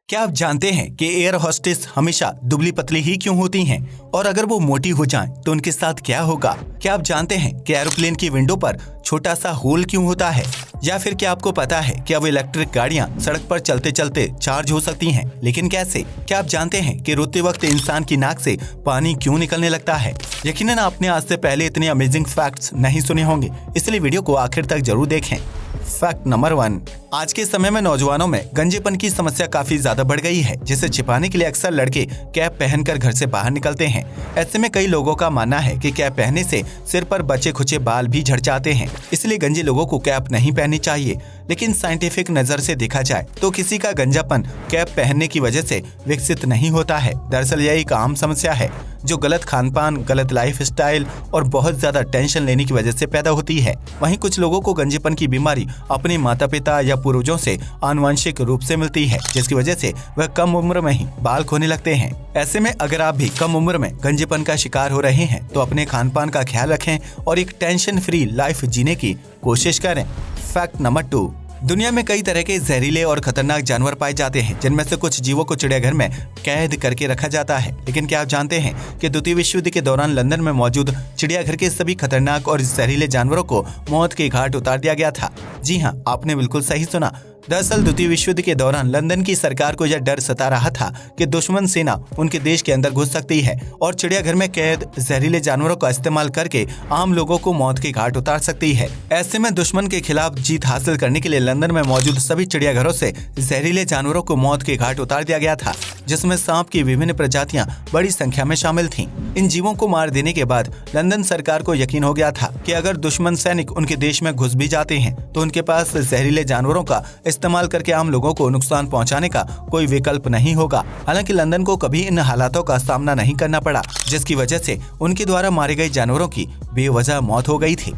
क्या आप जानते हैं कि एयर होस्टेस हमेशा दुबली पतली ही क्यों होती हैं? और अगर वो मोटी हो जाएं तो उनके साथ क्या होगा? क्या आप जानते हैं कि एरोप्लेन की विंडो पर छोटा सा होल क्यों होता है? या फिर क्या आपको पता है कि अब इलेक्ट्रिक गाड़ियां सड़क पर चलते चलते चार्ज हो सकती हैं, लेकिन कैसे? क्या आप जानते हैं कि रोते वक्त इंसान की नाक से पानी क्यों निकलने लगता है? यकीनन आपने आज से पहले इतने अमेजिंग फैक्ट्स नहीं सुने होंगे, इसलिए वीडियो को आखिर तक जरूर देखें। फैक्ट नंबर 1, आज के समय में नौजवानों में गंजेपन की समस्या काफी ज्यादा बढ़ गई है, जिसे छिपाने के लिए अक्सर लड़के कैप पहनकर घर से बाहर निकलते हैं। ऐसे में कई लोगों का मानना है कि कैप पहनने से सिर पर बचे खुचे बाल भी झड़ जाते हैं, इसलिए गंजे लोगों को कैप नहीं पहननी चाहिए। लेकिन साइंटिफिक नजर से देखा जाए तो किसी का गंजापन कैप पहनने की वजह से विकसित नहीं होता है। दरअसल यह एक आम समस्या है जो गलत खानपान, गलत लाइफ स्टाइल और बहुत ज्यादा टेंशन लेने की वजह से पैदा होती है। वहीं कुछ लोगों को गंजेपन की बीमारी अपने माता पिता या पूर्वजों से आनुवंशिक रूप से मिलती है, जिसकी वजह से वह कम उम्र में ही बाल खोने लगते हैं। ऐसे में अगर आप भी कम उम्र में गंजेपन का शिकार हो रहे हैं तो अपने खानपान का ख्याल रखें और एक टेंशन फ्री लाइफ जीने की कोशिश करें। फैक्ट नंबर 2, दुनिया में कई तरह के जहरीले और खतरनाक जानवर पाए जाते हैं, जिनमें से कुछ जीवों को चिड़ियाघर में कैद करके रखा जाता है। लेकिन क्या आप जानते हैं कि द्वितीय विश्व युद्ध के दौरान लंदन में मौजूद चिड़ियाघर के सभी खतरनाक और जहरीले जानवरों को मौत के घाट उतार दिया गया था? जी हाँ, आपने बिल्कुल सही सुना। दरअसल द्वितीय विश्व युद्ध के दौरान लंदन की सरकार को यह डर सता रहा था कि दुश्मन सेना उनके देश के अंदर घुस सकती है और चिड़ियाघर में कैद जहरीले जानवरों का इस्तेमाल करके आम लोगों को मौत के घाट उतार सकती है। ऐसे में दुश्मन के खिलाफ जीत हासिल करने के लिए लंदन में मौजूद सभी चिड़ियाघरों से जहरीले जानवरों को मौत के घाट उतार दिया गया था, जिसमें सांप की विभिन्न प्रजातियां बड़ी संख्या में शामिल थीं। इन जीवों को मार देने के बाद लंदन सरकार को यकीन हो गया था कि अगर दुश्मन सैनिक उनके देश में घुस भी जाते हैं तो उनके पास जहरीले जानवरों का इस्तेमाल करके आम लोगों को नुकसान पहुंचाने का कोई विकल्प नहीं होगा। हालांकि लंदन को कभी इन हालातों का सामना नहीं करना पड़ा, जिसकी वजह से उनके द्वारा मारे गए जानवरों की बेवजह मौत हो गई थी।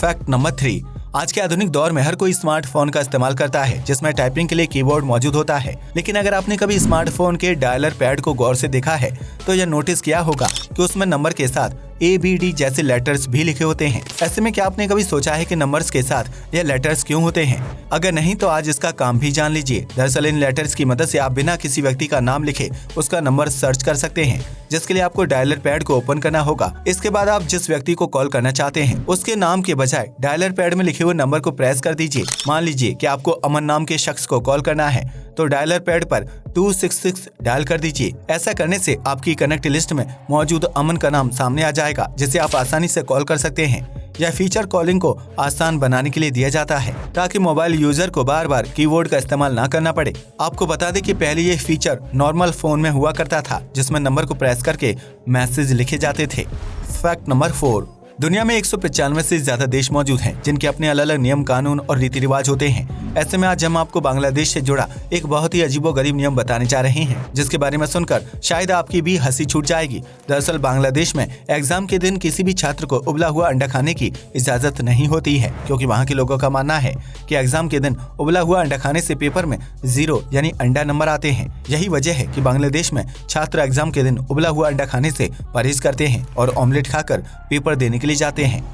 फैक्ट नंबर 3, आज के आधुनिक दौर में हर कोई स्मार्टफोन का इस्तेमाल करता है, जिसमें टाइपिंग के लिए कीबोर्ड मौजूद होता है। लेकिन अगर आपने कभी स्मार्टफोन के डायलर पैड को गौर से देखा है तो यह नोटिस किया होगा कि उसमें नंबर के साथ ABD जैसे लेटर्स भी लिखे होते हैं। ऐसे में क्या आपने कभी सोचा है कि नंबर्स के साथ यह लेटर्स क्यों होते हैं? अगर नहीं तो आज इसका काम भी जान लीजिए। दरअसल इन लेटर्स की मदद से आप बिना किसी व्यक्ति का नाम लिखे उसका नंबर सर्च कर सकते हैं, जिसके लिए आपको डायलर पैड को ओपन करना होगा। इसके बाद आप जिस व्यक्ति को कॉल करना चाहते हैं उसके नाम के बजाय डायलर पैड में लिखे हुए नंबर को प्रेस कर दीजिए। मान लीजिए कि आपको अमन नाम के शख्स को कॉल करना है तो डायलर पैड पर 266 डायल कर दीजिए। ऐसा करने से आपकी कनेक्ट लिस्ट में मौजूद अमन का नाम सामने आ जाएगा, जिसे आप आसानी से कॉल कर सकते हैं। यह फीचर कॉलिंग को आसान बनाने के लिए दिया जाता है ताकि मोबाइल यूजर को बार बार कीबोर्ड का इस्तेमाल ना करना पड़े। आपको बता दें कि पहले ये फीचर नॉर्मल फोन में हुआ करता था, जिसमें नंबर को प्रेस करके मैसेज लिखे जाते थे। फैक्ट नंबर 4, दुनिया में 195 से ज्यादा देश मौजूद हैं, जिनके अपने अलग अलग नियम कानून और रीति रिवाज होते हैं। ऐसे में आज हम आपको बांग्लादेश से जुड़ा एक बहुत ही अजीबोगरीब नियम बताने जा रहे हैं, जिसके बारे में सुनकर शायद आपकी भी हंसी छूट जाएगी। दरअसल बांग्लादेश में एग्जाम के दिन किसी भी छात्र को उबला हुआ अंडा खाने की इजाजत नहीं होती है, क्योंकि वहाँ के लोगों का मानना है कि एग्जाम के दिन उबला हुआ अंडा खाने से पेपर में 0 यानी अंडा नंबर आते हैं। यही वजह है कि बांग्लादेश में छात्र एग्जाम के दिन उबला हुआ अंडा खाने से परहेज करते हैं और ऑमलेट खाकर पेपर देने के लिए जाते हैं।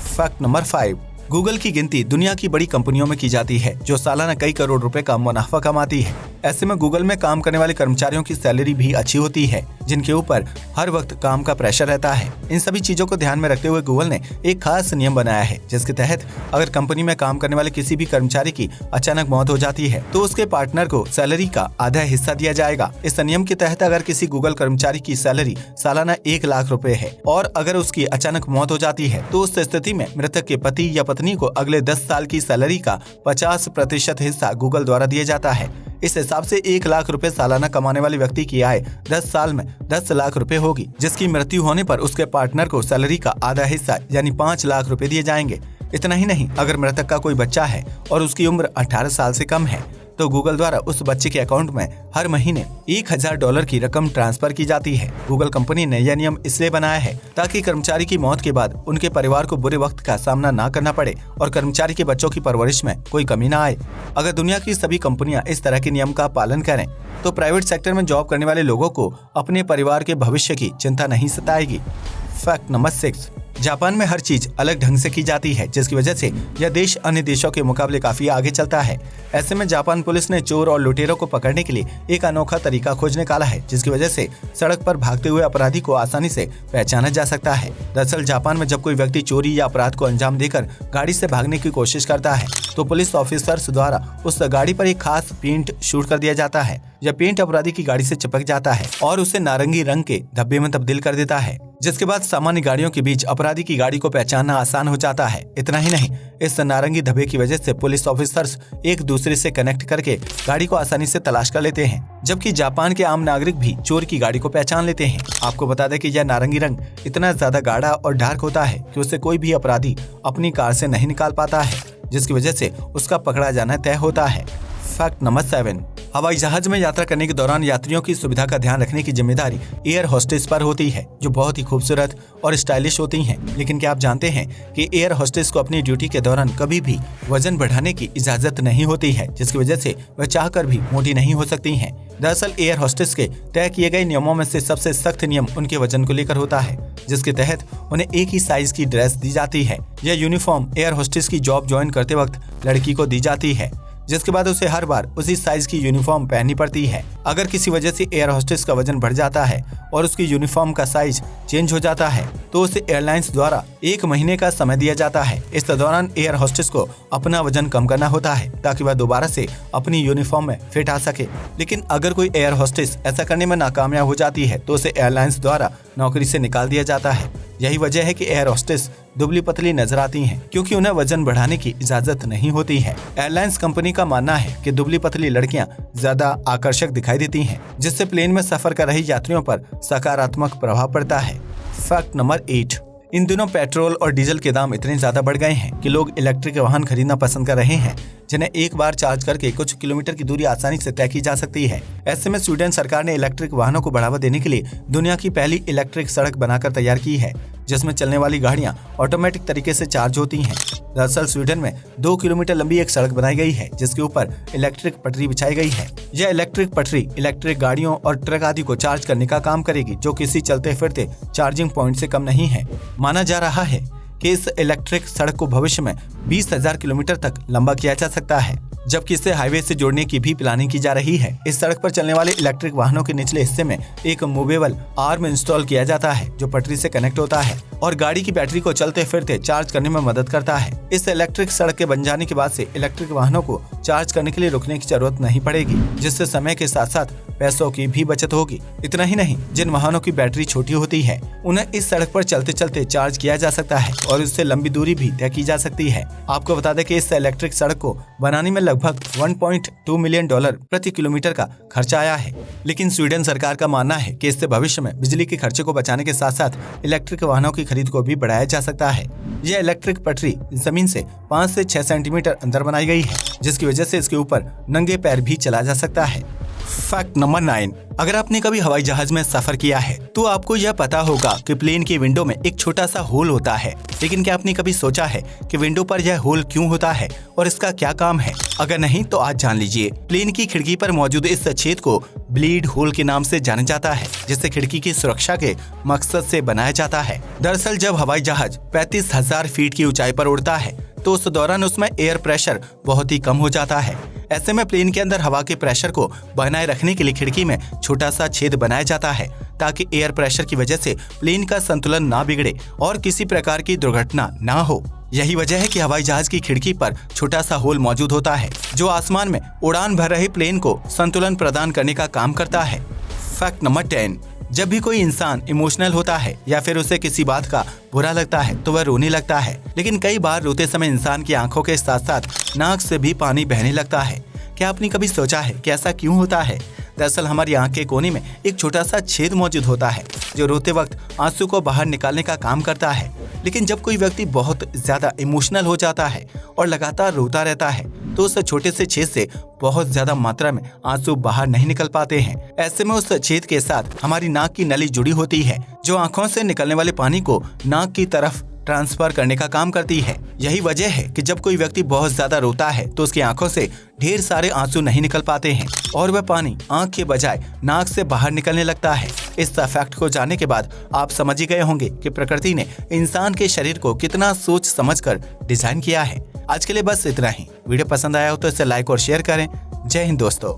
फैक्ट नंबर 5, गूगल की गिनती दुनिया की बड़ी कंपनियों में की जाती है, जो सालाना कई करोड़ रुपए का मुनाफा कमाती है। ऐसे में गूगल में काम करने वाले कर्मचारियों की सैलरी भी अच्छी होती है, जिनके ऊपर हर वक्त काम का प्रेशर रहता है। इन सभी चीजों को ध्यान में रखते हुए गूगल ने एक खास नियम बनाया है, जिसके तहत अगर कंपनी में काम करने वाले किसी भी कर्मचारी की अचानक मौत हो जाती है तो उसके पार्टनर को सैलरी का आधा हिस्सा दिया जाएगा। इस नियम के तहत अगर किसी गूगल कर्मचारी की सैलरी सालाना 1 लाख रुपए है और अगर उसकी अचानक मौत हो जाती है तो उस स्थिति में मृतक के पति या पत्नी को अगले 10 साल की सैलरी का 50% हिस्सा गूगल द्वारा दिया जाता है। इस हिसाब से 1 लाख रुपए सालाना कमाने वाले व्यक्ति की आय 10 साल में 10 लाख रुपए होगी, जिसकी मृत्यु होने पर उसके पार्टनर को सैलरी का आधा हिस्सा यानी 5 लाख रुपए दिए जाएंगे। इतना ही नहीं, अगर मृतक का कोई बच्चा है और उसकी उम्र 18 साल से कम है तो गूगल द्वारा उस बच्चे के अकाउंट में हर महीने $1000 की रकम ट्रांसफर की जाती है। गूगल कंपनी ने यह नियम इसलिए बनाया है ताकि कर्मचारी की मौत के बाद उनके परिवार को बुरे वक्त का सामना ना करना पड़े और कर्मचारी के बच्चों की परवरिश में कोई कमी ना आए। अगर दुनिया की सभी कंपनियां इस तरह के नियम का पालन करें तो प्राइवेट सेक्टर में जॉब करने वाले लोगों को अपने परिवार के भविष्य की चिंता नहीं सताएगी। फैक्ट नंबर 6, जापान में हर चीज अलग ढंग से की जाती है, जिसकी वजह से यह देश अन्य देशों के मुकाबले काफी आगे चलता है। ऐसे में जापान पुलिस ने चोर और लुटेरों को पकड़ने के लिए एक अनोखा तरीका खोज निकाला है, जिसकी वजह से सड़क पर भागते हुए अपराधी को आसानी से पहचाना जा सकता है। दरअसल जापान में जब कोई व्यक्ति चोरी या अपराध को अंजाम देकर गाड़ी से भागने की कोशिश करता है तो पुलिस ऑफिसर्स द्वारा उस गाड़ी पर एक खास पेंट शूट कर दिया जाता है। यह पेंट अपराधी की गाड़ी से चिपक जाता है और उसे नारंगी रंग के धब्बे में तब्दील कर देता है, जिसके बाद सामान्य गाड़ियों के बीच अपराधी की गाड़ी को पहचानना आसान हो जाता है। इतना ही नहीं, इस नारंगी धब्बे की वजह से पुलिस ऑफिसर्स एक दूसरे से कनेक्ट करके गाड़ी को आसानी से तलाश कर लेते हैं, जबकि जापान के आम नागरिक भी चोर की गाड़ी को पहचान लेते हैं। आपको बता दें कि यह नारंगी रंग इतना ज्यादा गाढ़ा और डार्क होता है कि उसे कोई भी अपराधी अपनी कार से नहीं निकाल पाता है, जिसकी वजह से उसका पकड़ा जाना तय होता है। फैक्ट नंबर 7, हवाई जहाज में यात्रा करने के दौरान यात्रियों की सुविधा का ध्यान रखने की जिम्मेदारी एयर होस्टेस पर होती है, जो बहुत ही खूबसूरत और स्टाइलिश होती हैं। लेकिन क्या आप जानते हैं कि एयर होस्टेस को अपनी ड्यूटी के दौरान कभी भी वजन बढ़ाने की इजाजत नहीं होती है, जिसकी वजह से वह चाहकर भी मोटी नहीं हो सकती हैं। दरअसल एयर होस्टेस के तय किए गए नियमों में से सबसे सख्त नियम उनके वजन को लेकर होता है, जिसके तहत उन्हें एक ही साइज की ड्रेस दी जाती है। यह यूनिफॉर्म एयर होस्टेस की जॉब ज्वाइन करते वक्त लड़की को दी जाती है, जिसके बाद उसे हर बार उसी साइज की यूनिफॉर्म पहननी पड़ती है। अगर किसी वजह से एयर होस्टेस का वजन बढ़ जाता है और उसकी यूनिफॉर्म का साइज चेंज हो जाता है तो उसे एयरलाइंस द्वारा 1 महीने का समय दिया जाता है। इस दौरान एयर होस्टेस को अपना वजन कम करना होता है ताकि वह दोबारा से अपनी यूनिफॉर्म में फिट आ सके। लेकिन अगर कोई एयर होस्टेस ऐसा करने में नाकामयाब हो जाती है तो उसे एयरलाइंस द्वारा नौकरी से निकाल दिया जाता है। यही वजह है कि एयर होस्टेस दुबली पतली नजर आती हैं, क्योंकि उन्हें वजन बढ़ाने की इजाजत नहीं होती है। एयरलाइंस कंपनी का मानना है कि दुबली पतली लड़कियां ज्यादा आकर्षक दिखाई देती हैं, जिससे प्लेन में सफर कर रही यात्रियों पर सकारात्मक प्रभाव पड़ता है। फैक्ट नंबर 8, इन दिनों पेट्रोल और डीजल के दाम इतने ज्यादा बढ़ गए हैं कि लोग इलेक्ट्रिक वाहन खरीदना पसंद कर रहे हैं, जिन्हें एक बार चार्ज करके कुछ किलोमीटर की दूरी आसानी से तय की जा सकती है। ऐसे में स्वीडन सरकार ने इलेक्ट्रिक वाहनों को बढ़ावा देने के लिए दुनिया की पहली इलेक्ट्रिक सड़क बनाकर तैयार की है, जिसमें चलने वाली गाड़ियां ऑटोमेटिक तरीके से चार्ज होती हैं। दरअसल स्वीडन में 2 किलोमीटर लंबी एक सड़क बनाई गई है, जिसके ऊपर इलेक्ट्रिक पटरी बिछाई गई है। यह इलेक्ट्रिक पटरी इलेक्ट्रिक गाड़ियों और ट्रक आदि को चार्ज करने का काम करेगी, जो किसी चलते फिरते चार्जिंग पॉइंट से कम नहीं है। माना जा रहा है कि इस इलेक्ट्रिक सड़क को भविष्य में 20,000 किलोमीटर तक लंबा किया जा सकता है, जबकि इसे हाईवे से जोड़ने की भी प्लानिंग की जा रही है। इस सड़क पर चलने वाले इलेक्ट्रिक वाहनों के निचले हिस्से में एक मूवेबल आर्म इंस्टॉल किया जाता है, जो पटरी से कनेक्ट होता है और गाड़ी की बैटरी को चलते फिरते चार्ज करने में मदद करता है। इस इलेक्ट्रिक सड़क के बन जाने के बाद से इलेक्ट्रिक वाहनों को चार्ज करने के लिए रुकने की जरूरत नहीं पड़ेगी, जिससे समय के साथ साथ पैसों की भी बचत होगी। इतना ही नहीं, जिन वाहनों की बैटरी छोटी होती है उन्हें इस सड़क पर चलते चलते चार्ज किया जा सकता है और इससे लंबी दूरी भी तय की जा सकती है। आपको बता दें कि इस इलेक्ट्रिक सड़क को बनाने में लगभग $1.2 मिलियन प्रति किलोमीटर का खर्चा आया है। लेकिन स्वीडन सरकार का मानना है कि इससे भविष्य में बिजली के खर्चे को बचाने के साथ साथ इलेक्ट्रिक वाहनों की खरीद को भी बढ़ाया जा सकता है। यह इलेक्ट्रिक पटरी जमीन से 5 से 6 सेंटीमीटर अंदर बनाई गई है, जिसकी वजह से इसके ऊपर नंगे पैर भी चला जा सकता है। फैक्ट नंबर 9, अगर आपने कभी हवाई जहाज में सफर किया है तो आपको यह पता होगा कि प्लेन की विंडो में एक छोटा सा होल होता है। लेकिन क्या आपने कभी सोचा है कि विंडो पर यह होल क्यों होता है और इसका क्या काम है? अगर नहीं तो आज जान लीजिए। प्लेन की खिड़की पर मौजूद इस छेद को ब्लीड होल के नाम से जाना जाता है, जिसे खिड़की की सुरक्षा के मकसद से बनाया जाता है। दरअसल जब हवाई जहाज 35,000 फीट की ऊंचाई पर उड़ता है तो उस दौरान उसमें एयर प्रेशर बहुत ही कम हो जाता है। ऐसे में प्लेन के अंदर हवा के प्रेशर को बनाए रखने के लिए खिड़की में छोटा सा छेद बनाया जाता है, ताकि एयर प्रेशर की वजह से प्लेन का संतुलन ना बिगड़े और किसी प्रकार की दुर्घटना ना हो। यही वजह है कि हवाई जहाज की खिड़की पर छोटा सा होल मौजूद होता है, जो आसमान में उड़ान भर रहे प्लेन को संतुलन प्रदान करने का काम करता है। फैक्ट नंबर 10, जब भी कोई इंसान इमोशनल होता है या फिर उसे किसी बात का बुरा लगता है तो वह रोने लगता है। लेकिन कई बार रोते समय इंसान की आंखों के साथ साथ नाक से भी पानी बहने लगता है। क्या आपने कभी सोचा है कि ऐसा क्यों होता है? दरअसल हमारी आंख के कोने में एक छोटा सा छेद मौजूद होता है, जो रोते वक्त आंसू को बाहर निकालने का काम करता है। लेकिन जब कोई व्यक्ति बहुत ज्यादा इमोशनल हो जाता है और लगातार रोता रहता है तो उस छोटे से छेद से बहुत ज्यादा मात्रा में आंसू बाहर नहीं निकल पाते हैं। ऐसे में उस छेद के साथ हमारी नाक की नली जुड़ी होती है, जो आंखों से निकलने वाले पानी को नाक की तरफ ट्रांसफर करने का काम करती है। यही वजह है कि जब कोई व्यक्ति बहुत ज्यादा रोता है तो उसकी आंखों से ढेर सारे आंसू नहीं निकल पाते हैं और वह पानी आंख के बजाय नाक से बाहर निकलने लगता है। इस फैक्ट को जानने के बाद आप समझ ही गए होंगे कि प्रकृति ने इंसान के शरीर को कितना सोच समझकर डिजाइन किया है। आज के लिए बस इतना ही। वीडियो पसंद आया हो तो इसे लाइक और शेयर करें। जय हिंद दोस्तों।